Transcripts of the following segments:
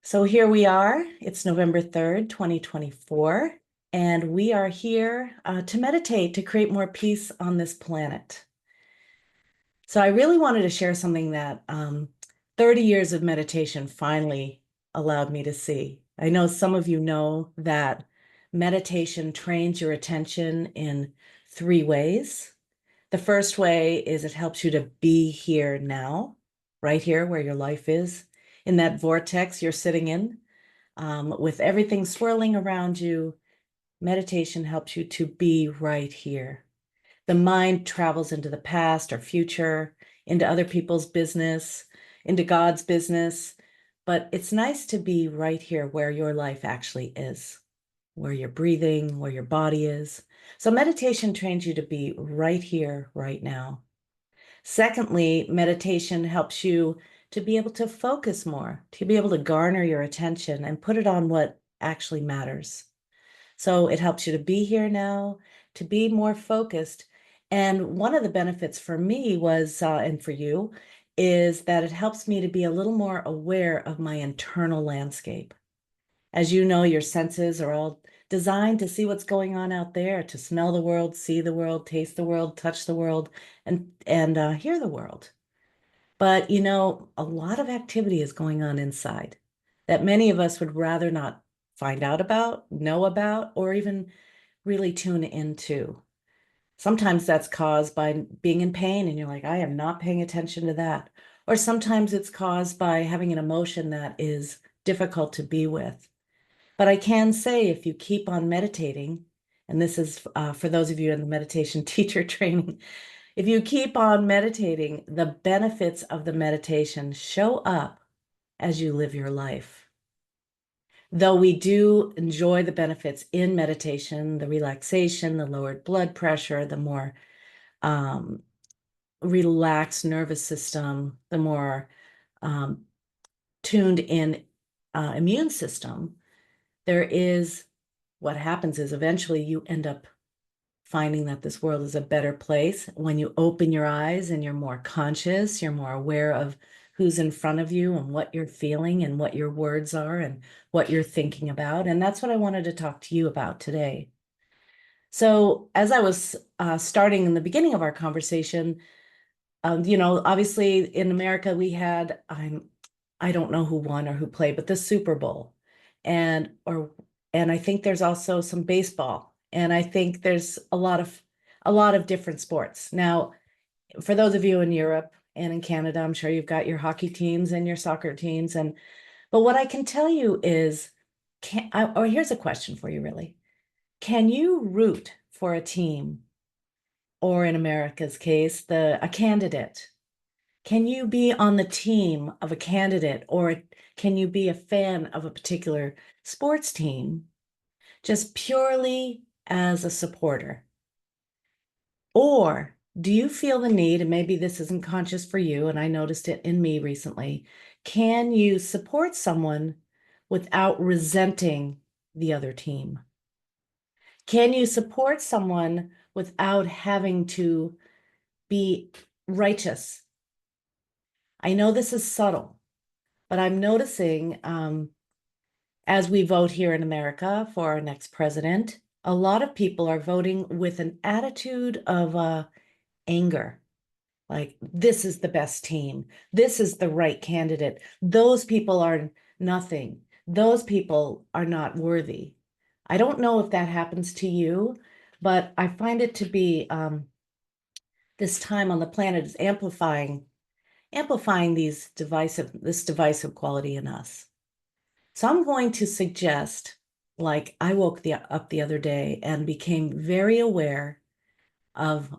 So here we are. It's November 3rd, 2024, and we are here to meditate, to create more peace on this planet. So I really wanted to share something that 30 years of meditation finally allowed me to see. I know some of you know that meditation trains your attention in three ways. The first way is it helps you to be here now, right here where your life is, in that vortex you're sitting in. With everything swirling around you, meditation helps you to be right here. The mind travels into the past or future, into other people's business, into God's business. But it's nice to be right here where your life actually is, where you're breathing, where your body is. So meditation trains you to be right here, right now. Secondly, meditation helps you to be able to focus more, to be able to garner your attention and put it on what actually matters. So it helps you to be here now, to be more focused. And one of the benefits for me was, and for you, is that it helps me to be a little more aware of my internal landscape. As you know, your senses are all designed to see what's going on out there, to smell the world, see the world, taste the world, touch the world, and hear the world. But a lot of activity is going on inside that many of us would rather not find out about, know about, or even really tune into. Sometimes that's caused by being in pain and you're like, I am not paying attention to that. Or sometimes it's caused by having an emotion that is difficult to be with. But I can say if you keep on meditating, and this is for those of you in the meditation teacher training, if you keep on meditating, the benefits of the meditation show up as you live your life. Though we do enjoy the benefits in meditation, the relaxation, the lowered blood pressure, the more um, relaxed nervous system, the more um, tuned in immune system, what happens is eventually you end up finding that this world is a better place when you open your eyes and you're more conscious, you're more aware of who's in front of you and what you're feeling and what your words are and what you're thinking about. And that's what I wanted to talk to you about today. So as I was starting in the beginning of our conversation, obviously in America we had, I don't know who won or who played, but the Super Bowl. And I think there's also some baseball. And I think there's a lot of different sports. Now, for those of you in Europe and in Canada, I'm sure you've got your hockey teams and your soccer teams. But what I can tell you is, or here's a question for you, really. Can you root for a team, or in America's case, a candidate? Can you be on the team of a candidate, or can you be a fan of a particular sports team just purely as a supporter? Or do you feel the need, and maybe this isn't conscious for you, and I noticed it in me recently, can you support someone without resenting the other team? Can you support someone without having to be righteous? I know this is subtle, but I'm noticing as we vote here in America for our next president, a lot of people are voting with an attitude of anger. Like, this is the best team. This is the right candidate. Those people are nothing. Those people are not worthy. I don't know if that happens to you, but I find it to be this time on the planet is amplifying this divisive quality in us. So I'm going to suggest, like I woke up the other day and became very aware of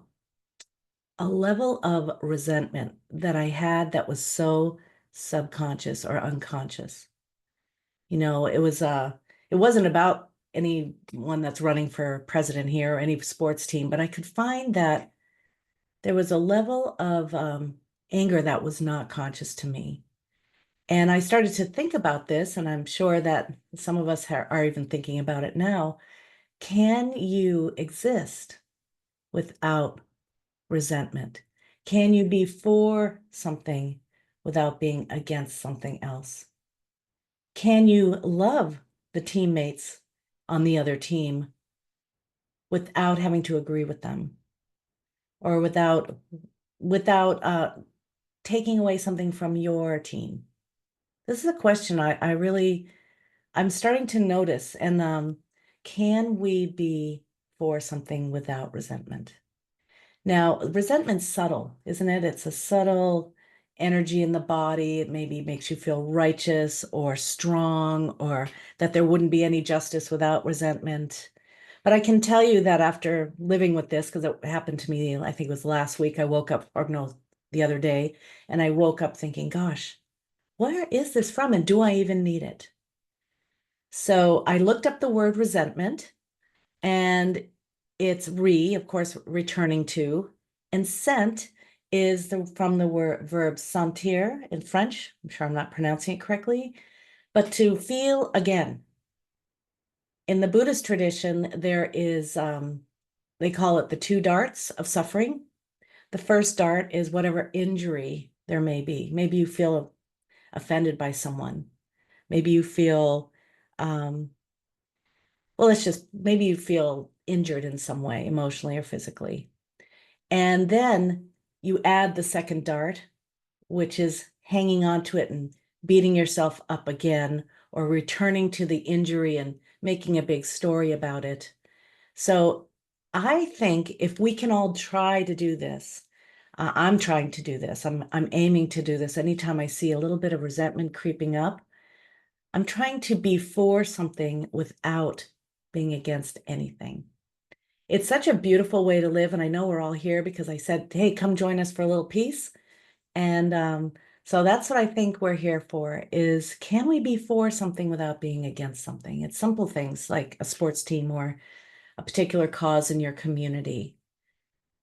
a level of resentment that I had that was so subconscious or unconscious. It wasn't about anyone that's running for president here or any sports team, but I could find that there was a level of anger that was not conscious to me. And I started to think about this, and I'm sure that some of us are even thinking about it now. Can you exist without resentment? Can you be for something without being against something else? Can you love the teammates on the other team without having to agree with them or without taking away something from your team? This is a question I'm starting to notice. And can we be for something without resentment? Now, resentment's subtle, isn't it? It's a subtle energy in the body. It maybe makes you feel righteous or strong, or that there wouldn't be any justice without resentment. But I can tell you that after living with this, because it happened to me, I think it was last week, I woke up, or no, the other day, and I woke up thinking, gosh, where is this from? And do I even need it? So I looked up the word resentment, and it's of course, returning to, and sent is from the word verb sentir in French. I'm sure I'm not pronouncing it correctly, but to feel again. In the Buddhist tradition, there is, they call it the two darts of suffering. The first dart is whatever injury there may be. Maybe you feel offended by someone. Maybe you feel, well, it's just maybe you feel injured in some way, emotionally or physically. And then you add the second dart, which is hanging on to it and beating yourself up again, or returning to the injury and making a big story about it. So I think if we can all try to do this, I'm trying to do this. I'm aiming to do this. Anytime I see a little bit of resentment creeping up, I'm trying to be for something without being against anything. It's such a beautiful way to live. And I know we're all here because I said, hey, come join us for a little peace. And so that's what I think we're here for is, can we be for something without being against something? It's simple things like a sports team or a particular cause in your community.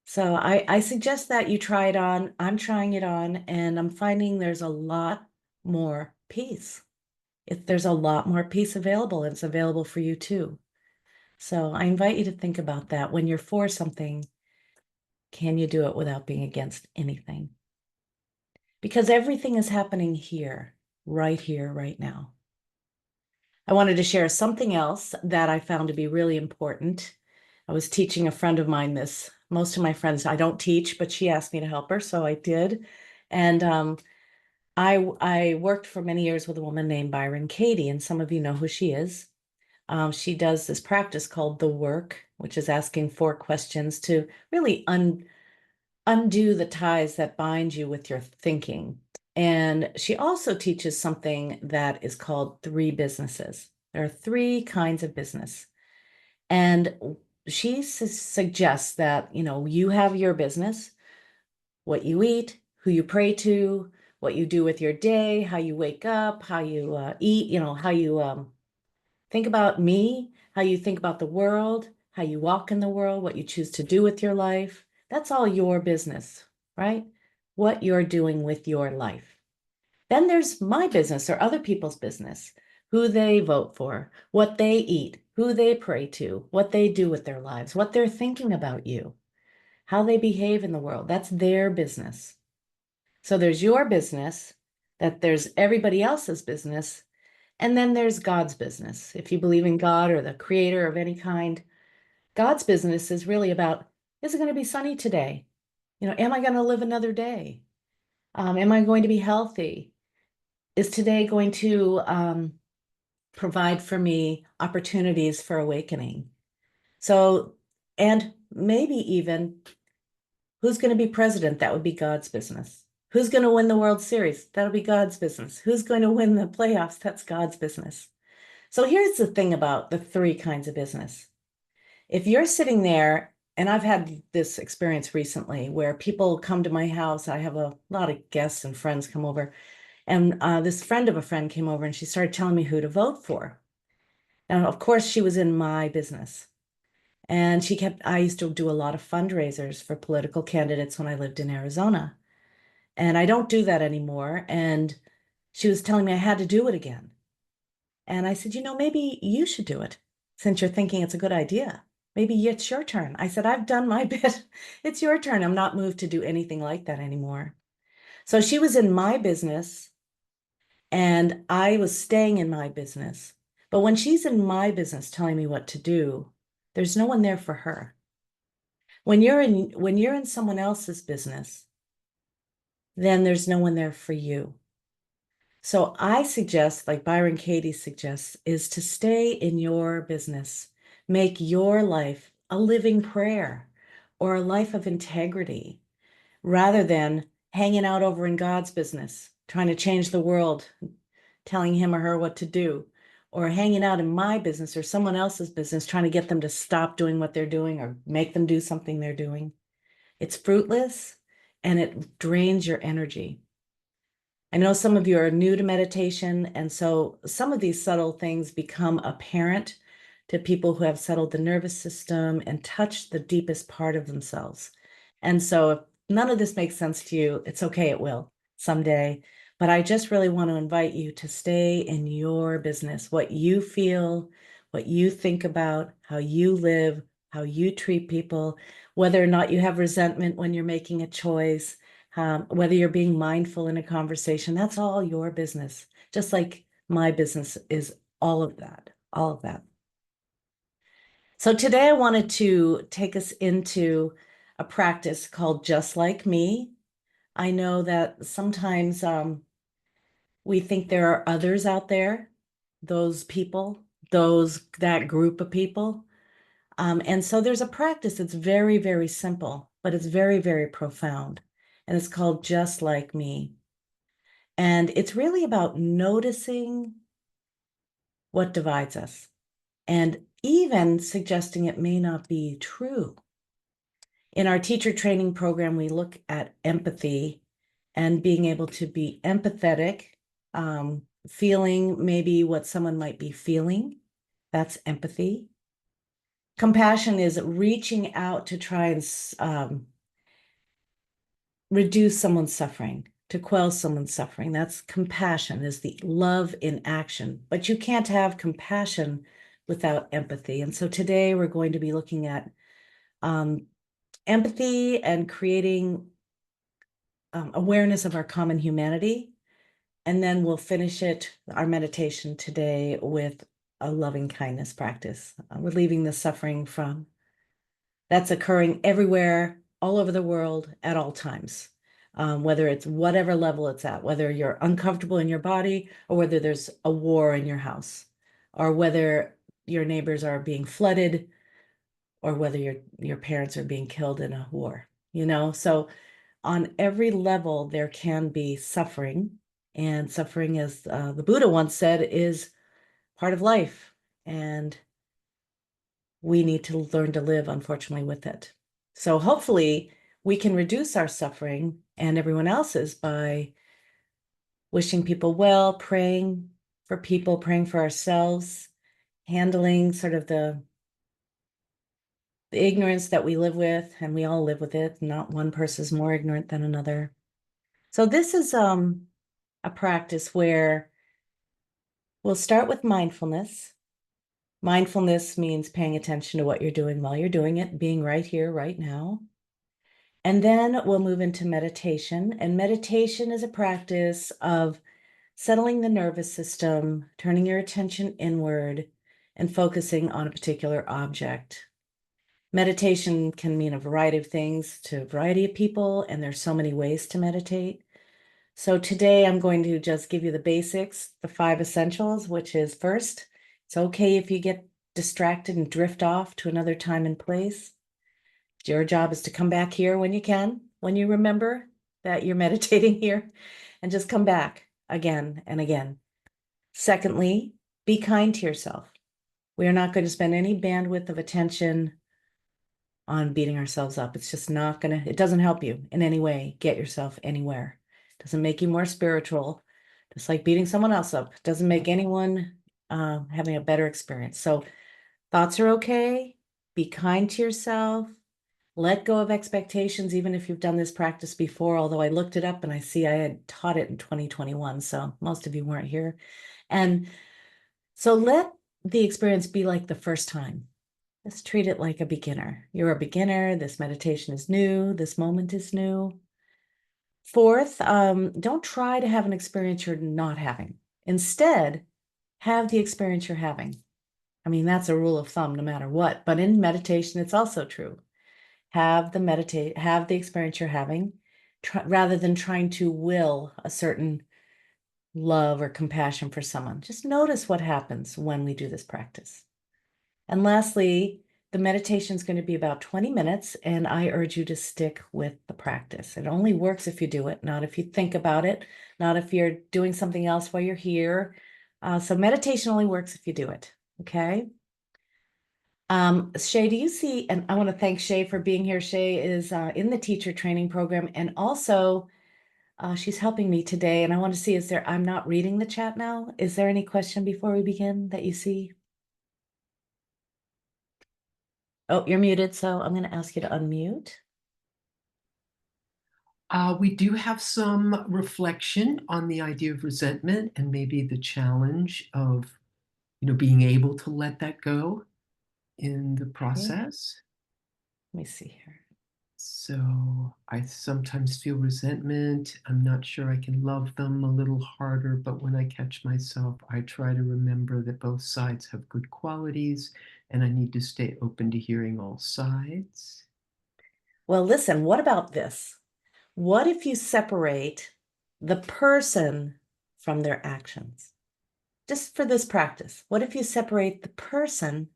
So I suggest that you try it on. I'm trying it on, and I'm finding there's a lot more peace. There's a lot more peace available, and it's available for you too. So I invite you to think about that. When you're for something, can you do it without being against anything? Because everything is happening here, right now. I wanted to share something else that I found to be really important. I was teaching a friend of mine this. Most of my friends, I don't teach, but she asked me to help her, so I did. And I worked for many years with a woman named Byron Katie, and some of you know who she is. She does this practice called the work, which is asking 4 questions to really undo the ties that bind you with your thinking. And she also teaches something that is called 3 businesses. There are 3 kinds of business. And she suggests that, you have your business, what you eat, who you pray to, what you do with your day, how you wake up, how you eat, how you think about me, how you think about the world, how you walk in the world, what you choose to do with your life. That's all your business, right? What you're doing with your life. Then there's my business or other people's business, who they vote for, what they eat, who they pray to, what they do with their lives, what they're thinking about you, how they behave in the world. That's their business. So there's your business, that there's everybody else's business, and then there's God's business. If you believe in God or the creator of any kind, God's business is really about, is it going to be sunny today? Am I going to live another day? Am I going to be healthy? Is today going to provide for me opportunities for awakening? So, and maybe even who's going to be president? That would be God's business. Who's going to win the World Series? That'll be God's business. Who's going to win the playoffs? That's God's business. So here's the thing about the 3 kinds of business. If you're sitting there, and I've had this experience recently where people come to my house, I have a lot of guests and friends come over, and this friend of a friend came over and she started telling me who to vote for. Now, of course, she was in my business. And I used to do a lot of fundraisers for political candidates when I lived in Arizona. And I don't do that anymore. And she was telling me I had to do it again. And I said, maybe you should do it since you're thinking it's a good idea. Maybe it's your turn. I said, I've done my bit. It's your turn. I'm not moved to do anything like that anymore. So she was in my business, And I was staying in my business. But when she's in my business telling me what to do, there's no one there for her. When you're in someone else's business, then there's no one there for you. So I suggest, like Byron Katie suggests, is to stay in your business. Make your life a living prayer or a life of integrity rather than hanging out over in God's business, trying to change the world, telling him or her what to do, or hanging out in my business or someone else's business, trying to get them to stop doing what they're doing or make them do something they're doing. It's fruitless and it drains your energy. I know some of you are new to meditation, and so some of these subtle things become apparent to people who have settled the nervous system and touched the deepest part of themselves. And so if none of this makes sense to you, it's okay, it will someday. But I just really want to invite you to stay in your business, what you feel, what you think about, how you live, how you treat people, whether or not you have resentment when you're making a choice, whether you're being mindful in a conversation, that's all your business. Just like my business is all of that, all of that. So today I wanted to take us into a practice called Just Like Me. I know that sometimes we think there are others out there, those people, that group of people. And so there's a practice that's very, very simple, but it's very, very profound. And it's called Just Like Me. And it's really about noticing what divides us and even suggesting it may not be true. In our teacher training program, we look at empathy and being able to be empathetic, feeling maybe what someone might be feeling. That's empathy. Compassion is reaching out to try and reduce someone's suffering, to quell someone's suffering. That's compassion, is the love in action. But you can't have compassion without empathy. And so today we're going to be looking at empathy and creating awareness of our common humanity. And then we'll finish our meditation today, with a loving kindness practice, relieving the suffering that's occurring everywhere, all over the world, at all times. Whether it's whatever level it's at, whether you're uncomfortable in your body or whether there's a war in your house, or whether your neighbors are being flooded, or whether your parents are being killed in a war, So on every level, there can be suffering. And suffering, as the Buddha once said, is part of life. And we need to learn to live, unfortunately, with it. So hopefully we can reduce our suffering and everyone else's by wishing people well, praying for people, praying for ourselves, handling sort of the ignorance that we live with, and we all live with it. Not one person's more ignorant than another. So this is a practice where we'll start with mindfulness. Mindfulness means paying attention to what you're doing while you're doing it, being right here, right now. And then we'll move into meditation. And meditation is a practice of settling the nervous system, turning your attention inward, and focusing on a particular object. Meditation can mean a variety of things to a variety of people, and there's so many ways to meditate. So today I'm going to just give you the basics, the 5 essentials, which is first, it's okay if you get distracted and drift off to another time and place. Your job is to come back here when you can, when you remember that you're meditating here, and just come back again and again. Secondly, be kind to yourself. We are not going to spend any bandwidth of attention on beating ourselves up. It's just not going to, it doesn't help you in any way get yourself anywhere. It doesn't make you more spiritual, just like beating someone else up. It doesn't make anyone having a better experience. So thoughts are okay. Be kind to yourself. Let go of expectations, even if you've done this practice before, although I looked it up and I see I had taught it in 2021, so most of you weren't here. And so let the experience be like the first time. Let's treat it like a beginner. You're a beginner. This meditation is new. This moment is new. Fourth, don't try to have an experience you're not having. Instead, have the experience you're having. I mean, that's a rule of thumb no matter what, but in meditation, it's also true. Have the experience you're having, rather than trying to will a certain love or compassion for someone. Just notice what happens when we do this practice. And lastly, the meditation is going to be about 20 minutes, and I urge you to stick with the practice. It only works if you do it, not if you think about it, not if you're doing something else while you're here. So meditation only works if you do it, okay? Shay, do you see, and I want to thank Shay for being here. Shay is in the teacher training program, and also she's helping me today. And I want to see, I'm not reading the chat now. Is there any question before we begin that you see? Oh, you're muted, so I'm going to ask you to unmute. We do have some reflection on the idea of resentment and maybe the challenge of, being able to let that go in the process. Let me see here. So I sometimes feel resentment. I'm not sure I can love them a little harder, but when I catch myself, I try to remember that both sides have good qualities and I need to stay open to hearing all sides. Well, listen, what about this? What if you separate the person from their actions? Just for this practice, what if you separate the person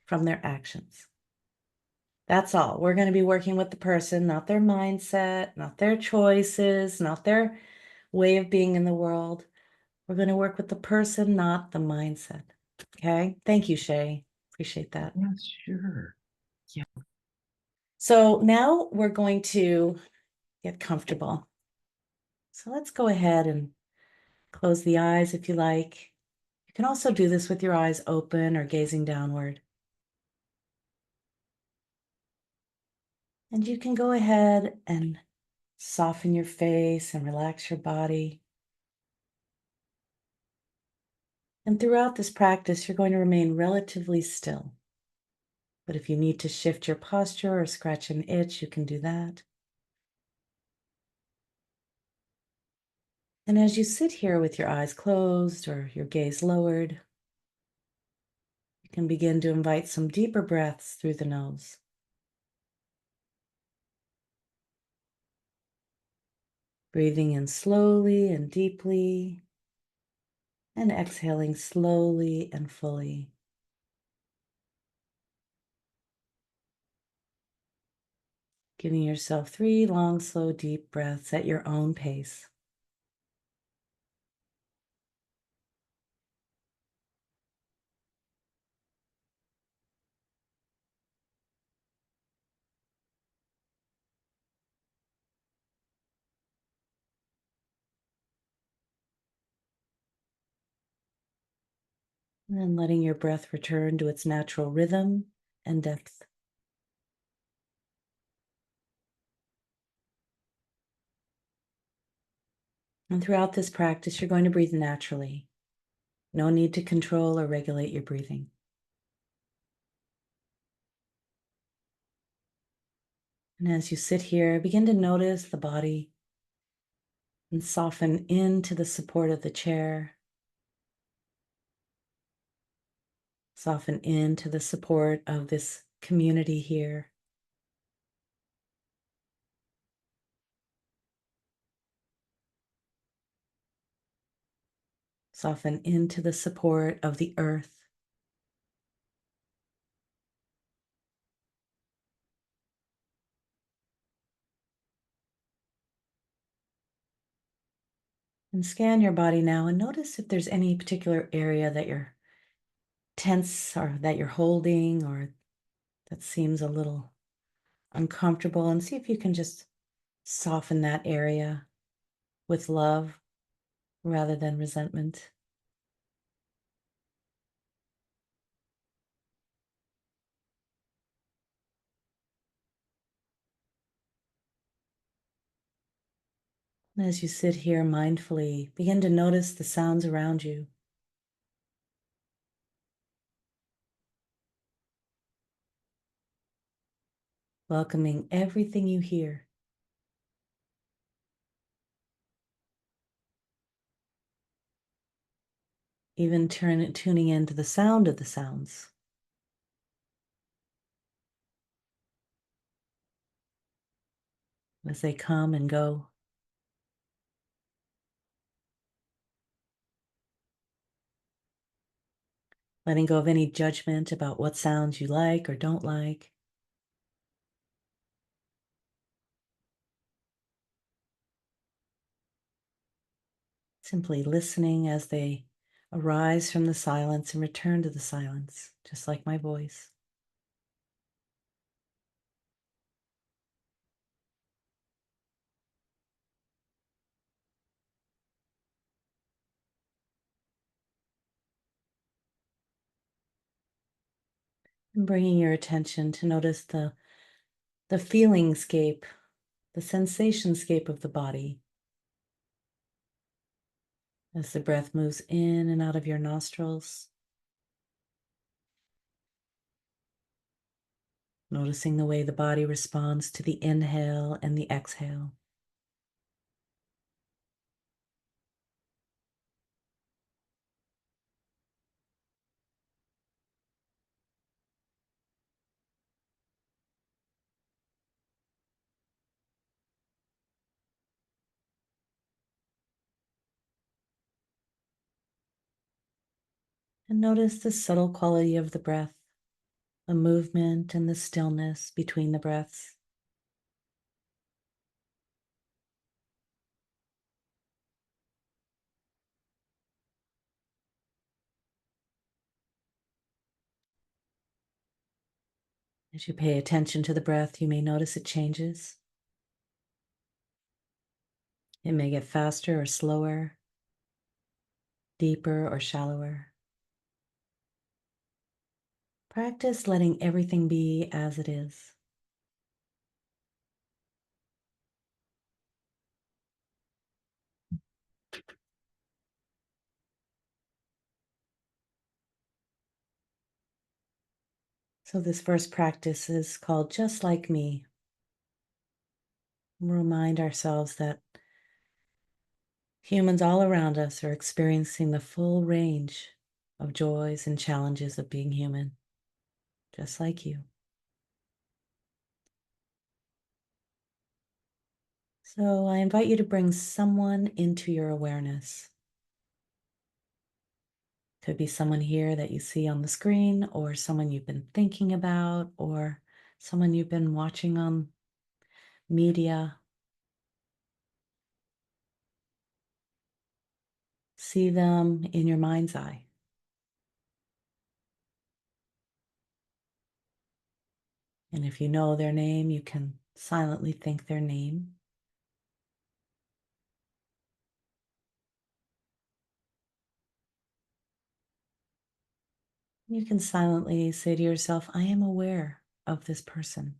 from their actions? That's all. We're going to be working with the person, not their mindset, not their choices, not their way of being in the world. We're going to work with the person, not the mindset. Okay. Thank you, Shay. Appreciate that. Yes, sure. So now we're going to get comfortable. So let's go ahead and close the eyes if you like. You can also do this with your eyes open or gazing downward. And you can go ahead and soften your face and relax your body. And throughout this practice, you're going to remain relatively still. But if you need to shift your posture or scratch an itch, you can do that. And as you sit here with your eyes closed or your gaze lowered, you can begin to invite some deeper breaths through the nose. Breathing in slowly and deeply, and exhaling slowly and fully. Giving yourself 3 long, slow, deep breaths at your own pace. And then letting your breath return to its natural rhythm and depth. And throughout this practice, you're going to breathe naturally. No need to control or regulate your breathing. And as you sit here, begin to notice the body and soften into the support of the chair. Soften into the support of this community here. Soften into the support of the earth. And scan your body now and notice if there's any particular area that you're tense or that you're holding or that seems a little uncomfortable, and see if you can just soften that area with love rather than resentment. And as you sit here mindfully, begin to notice the sounds around you. Welcoming everything you hear. even tuning into the sound of the sounds as they come and go. Letting go of any judgment about what sounds you like or don't like. Simply listening as they arise from the silence and return to the silence, just like my voice. And bringing your attention to notice the feeling scape, the sensation scape of the body as the breath moves in and out of your nostrils. Noticing the way the body responds to the inhale and the exhale. And notice the subtle quality of the breath, the movement and the stillness between the breaths. As you pay attention to the breath, you may notice it changes. It may get faster or slower, deeper or shallower. Practice letting everything be as it is. So this first practice is called Just Like Me. Remind ourselves that humans all around us are experiencing the full range of joys and challenges of being human, just like you. So I invite you to bring someone into your awareness. Could be someone here that you see on the screen, or someone you've been thinking about, or someone you've been watching on media. See them in your mind's eye. And if you know their name, you can silently think their name. You can silently say to yourself, I am aware of this person.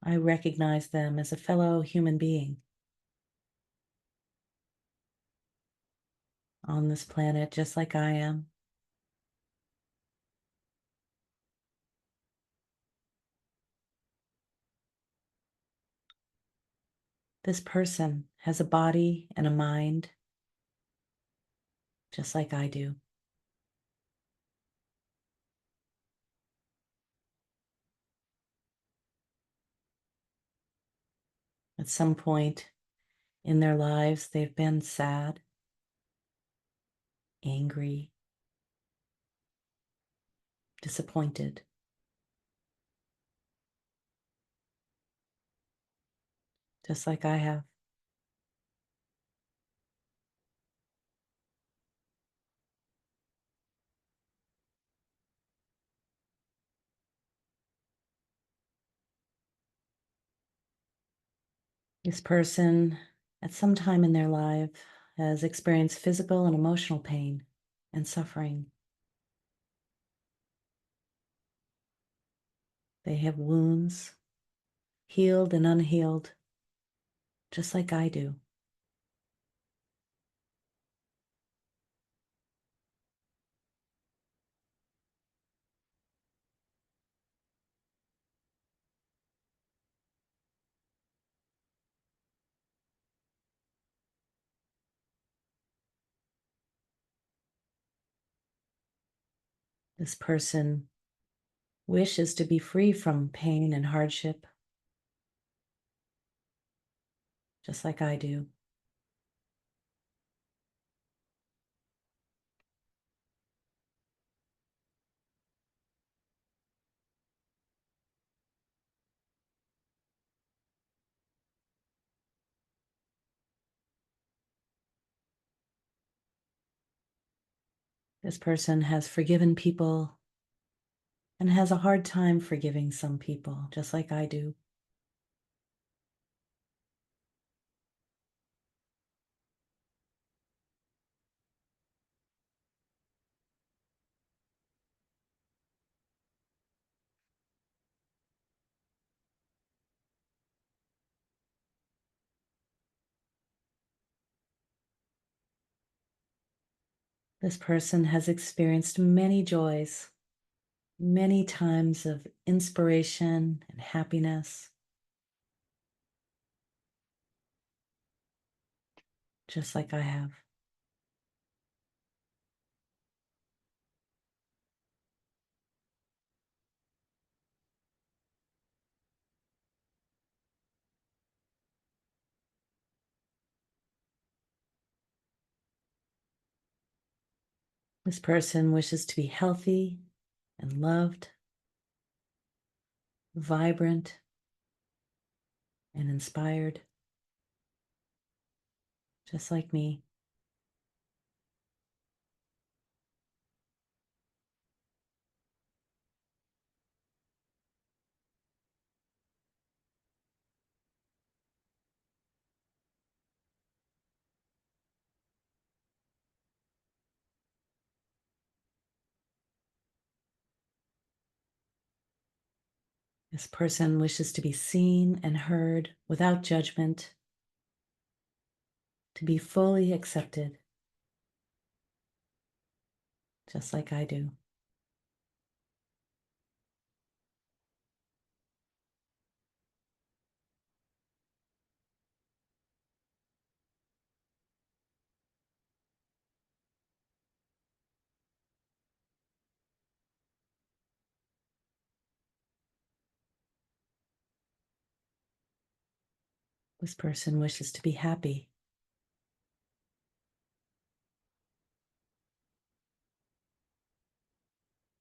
I recognize them as a fellow human being on this planet, just like I am. This person has a body and a mind, just like I do. At some point in their lives, they've been sad, angry, disappointed, just like I have. This person, at some time in their life, has experienced physical and emotional pain and suffering. They have wounds, healed and unhealed, just like I do. This person wishes to be free from pain and hardship, just like I do. This person has forgiven people and has a hard time forgiving some people, just like I do. This person has experienced many joys, many times of inspiration and happiness, just like I have. This person wishes to be healthy and loved, vibrant and inspired, just like me. This person wishes to be seen and heard without judgment, to be fully accepted, just like I do. This person wishes to be happy,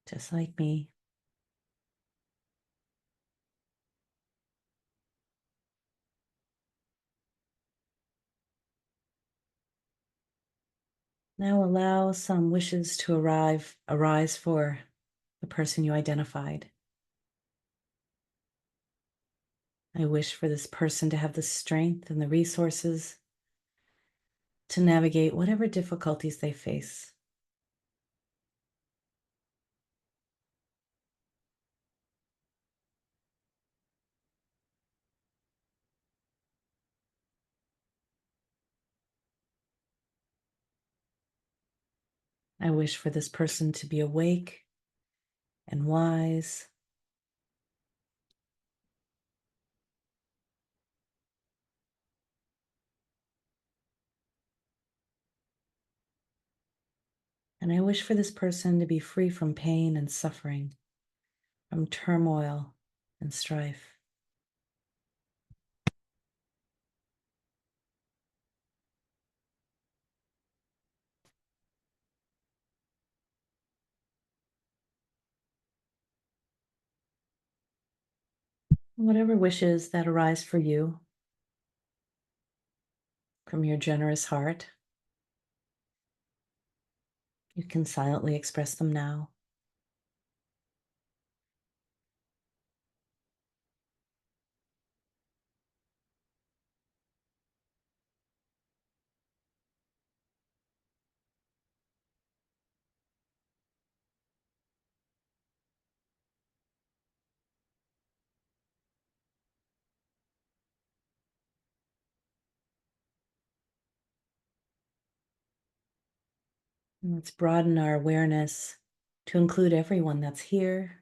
just like me. Now allow some wishes to arise for the person you identified. I wish for this person to have the strength and the resources to navigate whatever difficulties they face. I wish for this person to be awake and wise, and I wish for this person to be free from pain and suffering, from turmoil and strife. Whatever wishes that arise for you from your generous heart, you can silently express them now. And let's broaden our awareness to include everyone that's here,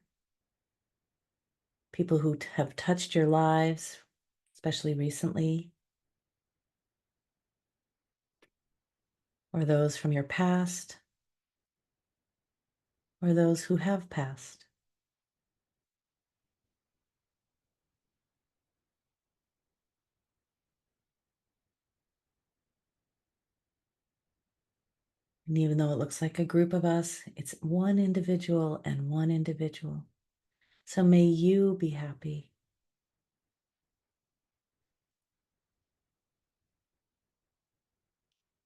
people who have touched your lives, especially recently, or those from your past. or those who have passed. And even though it looks like a group of us, it's one individual and one individual. So may you be happy.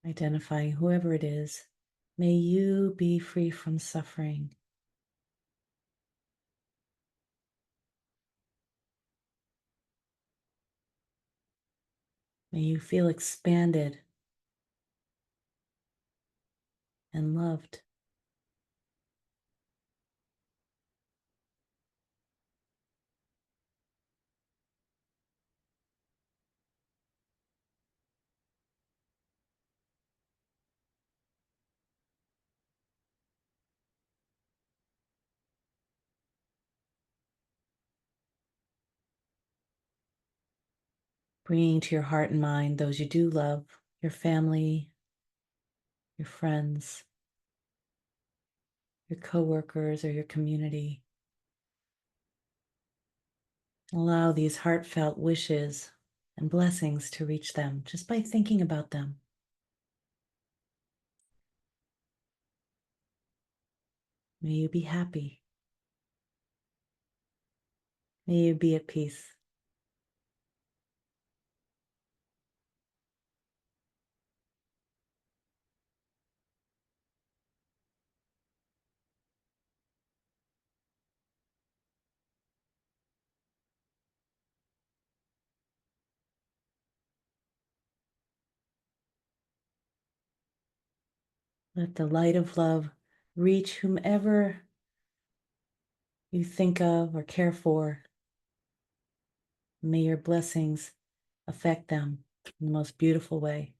Identifying whoever it is. May you be free from suffering. May you feel expanded and loved. Bringing to your heart and mind those you do love, your family, your friends, your coworkers, or your community. Allow these heartfelt wishes and blessings to reach them just by thinking about them. May you be happy. May you be at peace. Let the light of love reach whomever you think of or care for. May your blessings affect them in the most beautiful way.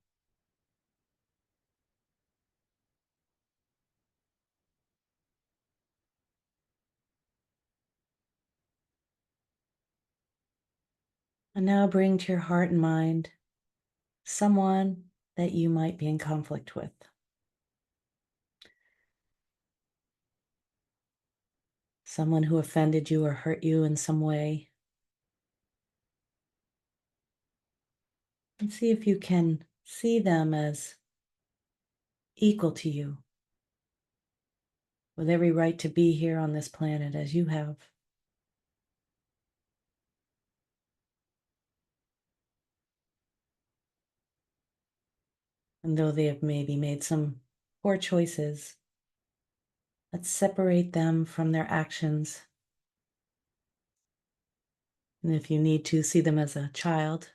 And now bring to your heart and mind someone that you might be in conflict with. Someone who offended you or hurt you in some way. And see if you can see them as equal to you, with every right to be here on this planet as you have. And though they have maybe made some poor choices, let's separate them from their actions. And if you need to, see them as a child.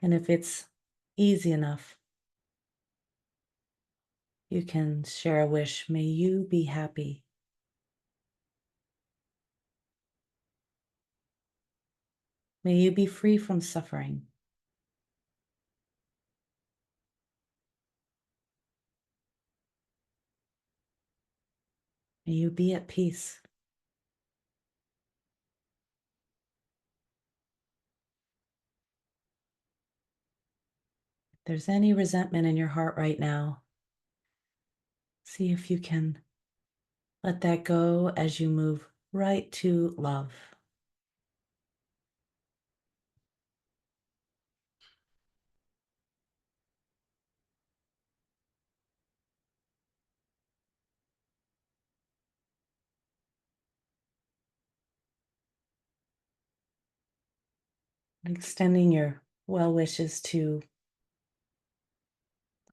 And if it's easy enough, you can share a wish. May you be happy. May you be free from suffering. May you be at peace. If there's any resentment in your heart right now, see if you can let that go as you move right to love. Extending your well wishes to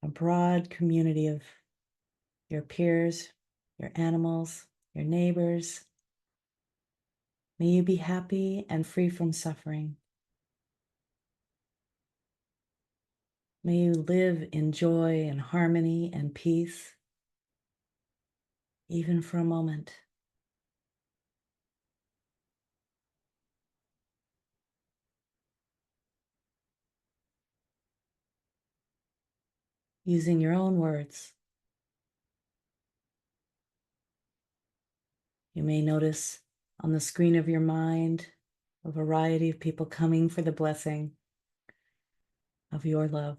a broad community of your peers, your animals, your neighbors. May you be happy and free from suffering. May you live in joy and harmony and peace, even for a moment. Using your own words, you may notice on the screen of your mind a variety of people coming for the blessing of your love.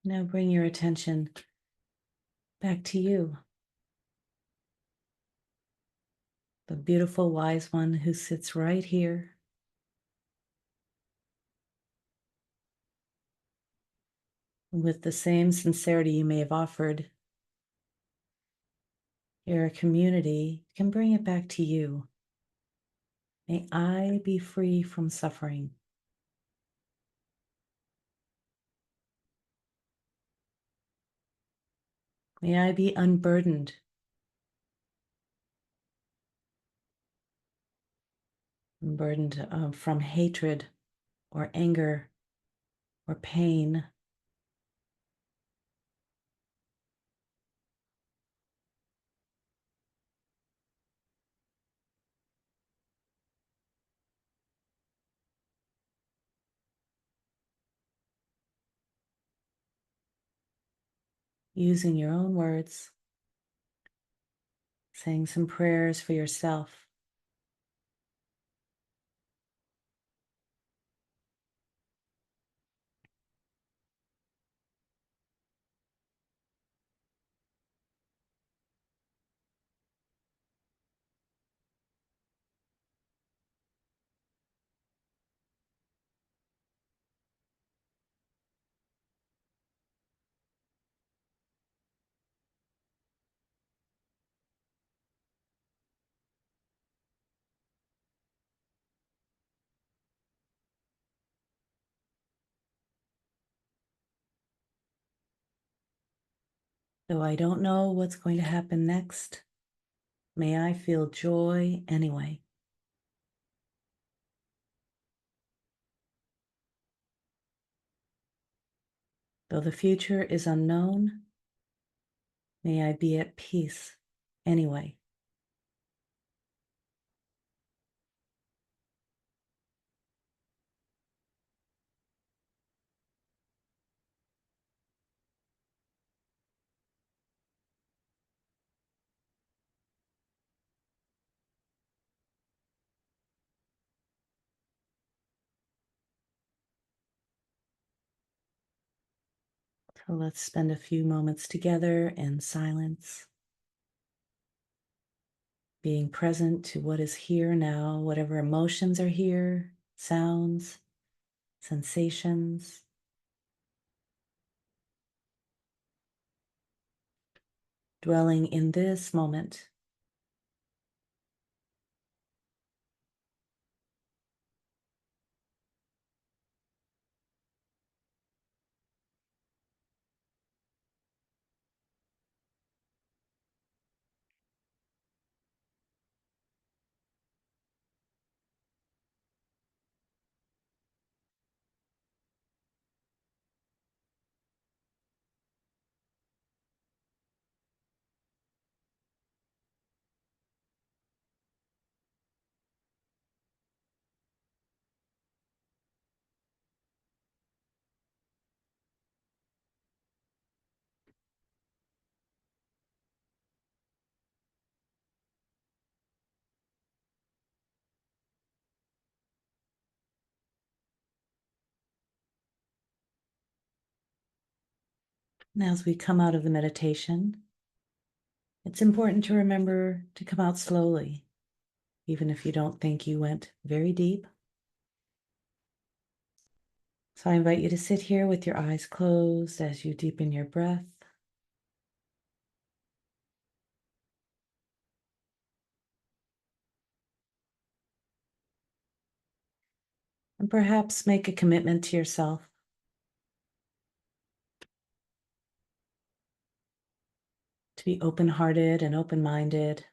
Now bring your attention back to you, the beautiful wise one who sits right here. With the same sincerity you may have offered your community, you can bring it back to you. May I be free from suffering. May I be unburdened. Unburdened from hatred or anger or pain. Using your own words, saying some prayers for yourself. Though I don't know what's going to happen next, may I feel joy anyway. Though the future is unknown, may I be at peace anyway. So let's spend a few moments together in silence, being present to what is here now, whatever emotions are here, sounds, sensations. Dwelling in this moment. Now, as we come out of the meditation, it's important to remember to come out slowly, even if you don't think you went very deep. So I invite you to sit here with your eyes closed as you deepen your breath. And perhaps make a commitment to yourself to be open-hearted and open-minded,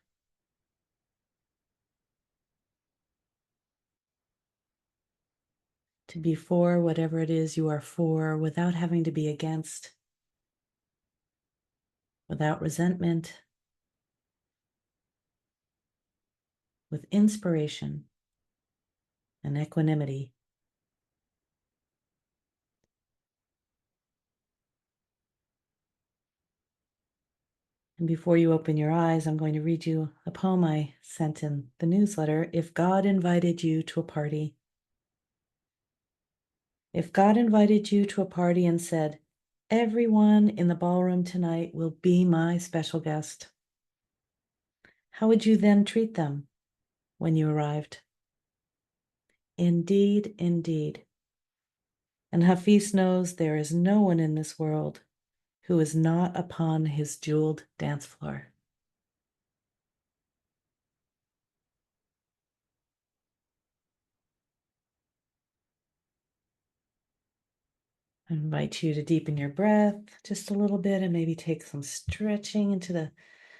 to be for whatever it is you are for without having to be against, without resentment, with inspiration and equanimity. And before you open your eyes, I'm going to read you a poem I sent in the newsletter. If God invited you to a party, if God invited you to a party and said, Everyone in the ballroom tonight will be my special guest. How would you then treat them when you arrived? Indeed, indeed. And Hafiz knows there is no one in this world who is not upon his jeweled dance floor. I invite you to deepen your breath just a little bit and maybe take some stretching into the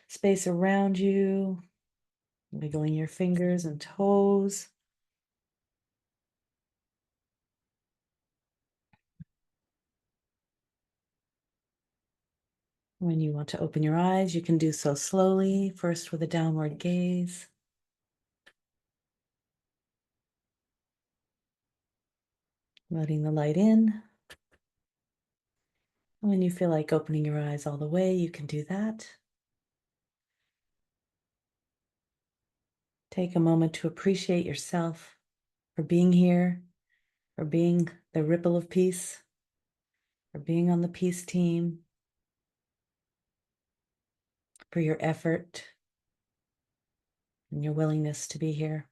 space around you, wiggling your fingers and toes. When you want to open your eyes, you can do so slowly, first with a downward gaze. Letting the light in. And when you feel like opening your eyes all the way, you can do that. Take a moment to appreciate yourself for being here, for being the ripple of peace, for being on the peace team, for your effort and your willingness to be here.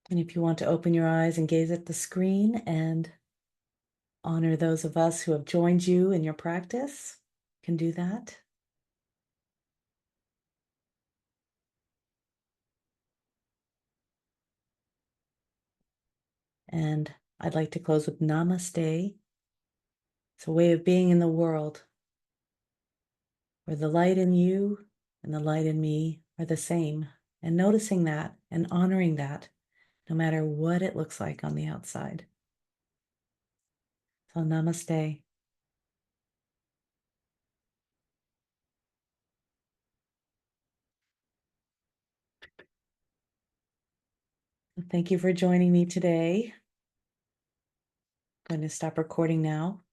And if you want to open your eyes and gaze at the screen and honor those of us who have joined you in your practice, you can do that. And I'd like to close with namaste. It's a way of being in the world where the light in you and the light in me are the same, and noticing that and honoring that no matter what it looks like on the outside. So namaste. Thank you for joining me today. I'm going to stop recording now.